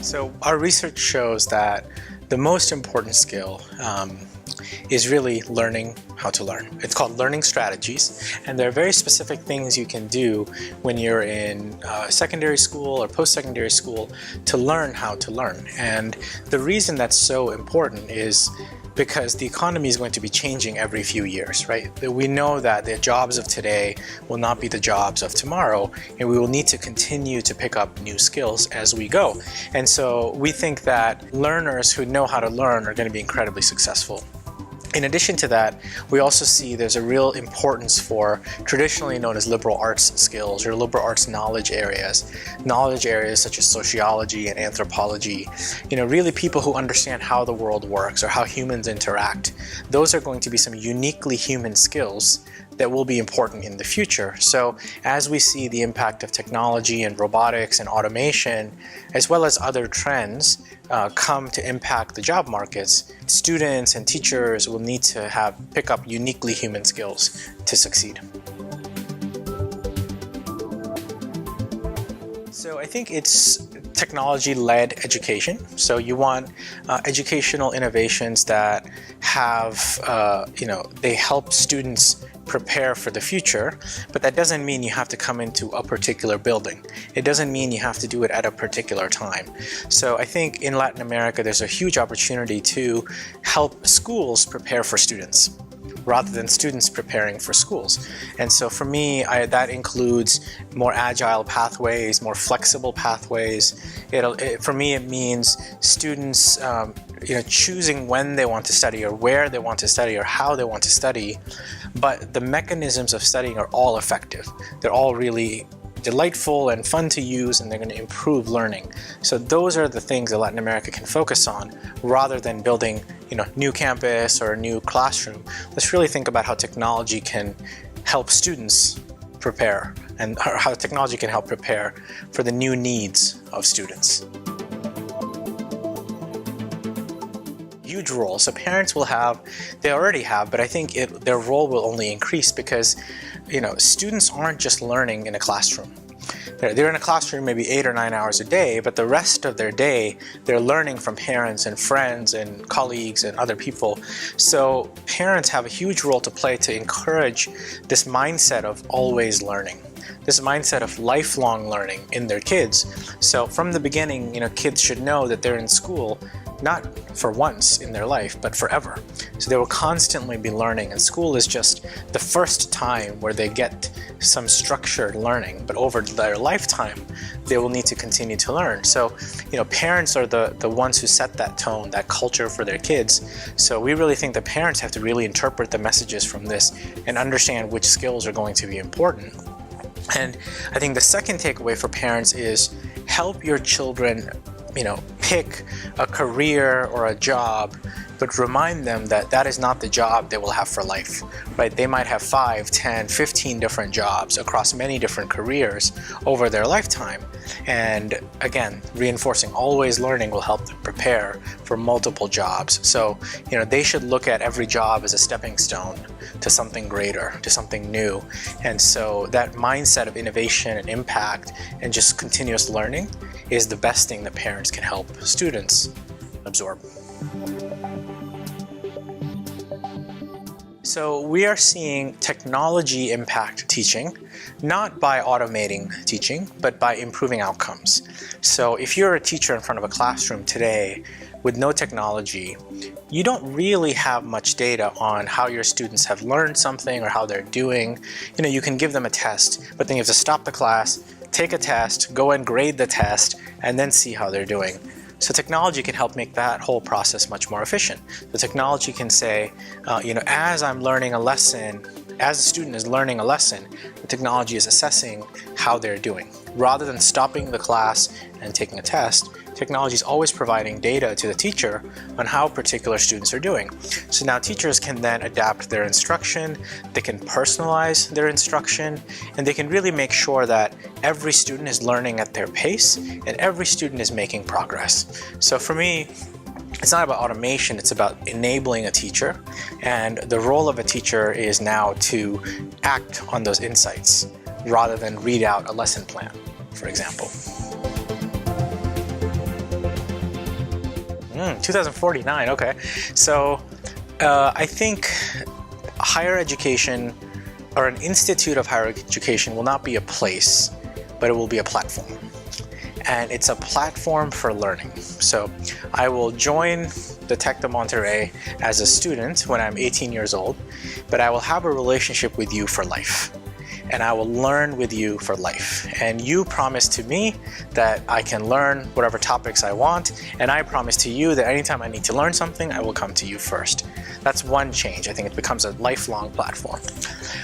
So our research shows that the most important skill is really learning how to learn. It's called learning strategies, and there are very specific things you can do when you're in secondary school or post-secondary school to learn how to learn. And the reason that's so important is because the economy is going to be changing every few years, right? We know that the jobs of today will not be the jobs of tomorrow, and we will need to continue to pick up new skills as we go. And so we think that learners who know how to learn are going to be incredibly successful. In addition to that, we also see there's a real importance for traditionally known as liberal arts skills or liberal arts knowledge areas such as sociology and anthropology. Really people who understand how the world works or how humans interact. Those are going to be some uniquely human skills that will be important in the future. So as we see the impact of technology and robotics and automation, as well as other trends come to impact the job markets, students and teachers will need to pick up uniquely human skills to succeed. So I think it's technology-led education. So you want educational innovations that have, they help students prepare for the future, but that doesn't mean you have to come into a particular building. It doesn't mean you have to do it at a particular time. So I think in Latin America, there's a huge opportunity to help schools prepare for students rather than students preparing for schools. And so for me, that includes more agile pathways, more flexible pathways. For me, it means students choosing when they want to study or where they want to study or how they want to study, but the mechanisms of studying are all effective. They're all really delightful and fun to use, and they're going to improve learning. So those are the things that Latin America can focus on rather than building new campus or a new classroom. Let's really think about how technology can help students prepare and how technology can help prepare for the new needs of students. Huge role. So parents they already have, but I think their role will only increase because students aren't just learning in a classroom. They're in a classroom maybe 8 or 9 hours a day, but the rest of their day, they're learning from parents and friends and colleagues and other people. So parents have a huge role to play to encourage this mindset of always learning, this mindset of lifelong learning in their kids. So from the beginning, kids should know that they're in school not for once in their life, but forever. So they will constantly be learning, and school is just the first time where they get some structured learning, but over their lifetime, they will need to continue to learn. So, parents are the ones who set that tone, that culture for their kids. So we really think that parents have to really interpret the messages from this and understand which skills are going to be important. And I think the second takeaway for parents is help your children pick a career or a job, but remind them that that is not the job they will have for life, right? They might have 5, 10, 15 different jobs across many different careers over their lifetime. And again, reinforcing always learning will help them prepare for multiple jobs. So, they should look at every job as a stepping stone to something greater, to something new. And so that mindset of innovation and impact and just continuous learning is the best thing that parents can help students absorb. So we are seeing technology impact teaching, not by automating teaching, but by improving outcomes. So if you're a teacher in front of a classroom today with no technology, you don't really have much data on how your students have learned something or how they're doing. You can give them a test, but then you have to stop the class, take a test, go and grade the test, and then see how they're doing. So technology can help make that whole process much more efficient. The technology can say, as I'm learning a lesson, as a student is learning a lesson, the technology is assessing how they're doing. Rather than stopping the class and taking a test, technology is always providing data to the teacher on how particular students are doing. So now teachers can then adapt their instruction, they can personalize their instruction, and they can really make sure that every student is learning at their pace and every student is making progress. So for me, it's not about automation, it's about enabling a teacher. And the role of a teacher is now to act on those insights rather than read out a lesson plan, for example. 2049, okay. So I think higher education or an institute of higher education will not be a place, but it will be a platform. And it's a platform for learning. So I will join the Tech de Monterey as a student when I'm 18 years old, but I will have a relationship with you for life. And I will learn with you for life. And you promise to me that I can learn whatever topics I want, and I promise to you that anytime I need to learn something, I will come to you first. That's one change. I think it becomes a lifelong platform.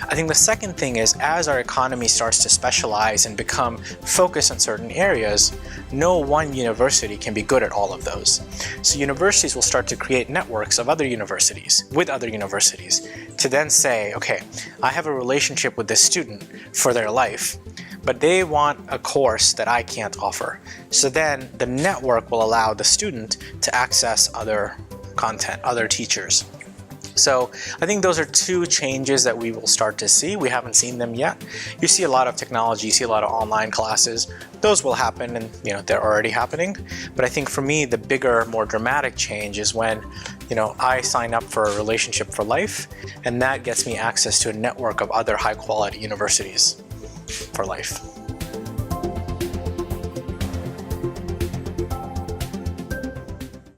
I think the second thing is, as our economy starts to specialize and become focused on certain areas, no one university can be good at all of those. So universities will start to create networks of other universities with other universities to then say, okay, I have a relationship with this student for their life, but they want a course that I can't offer. So then the network will allow the student to access other content, other teachers. So I think those are two changes that we will start to see. We haven't seen them yet. You see a lot of technology, you see a lot of online classes. Those will happen, and they're already happening. But I think for me, the bigger, more dramatic change is when I sign up for a relationship for life, and that gets me access to a network of other high quality universities for life.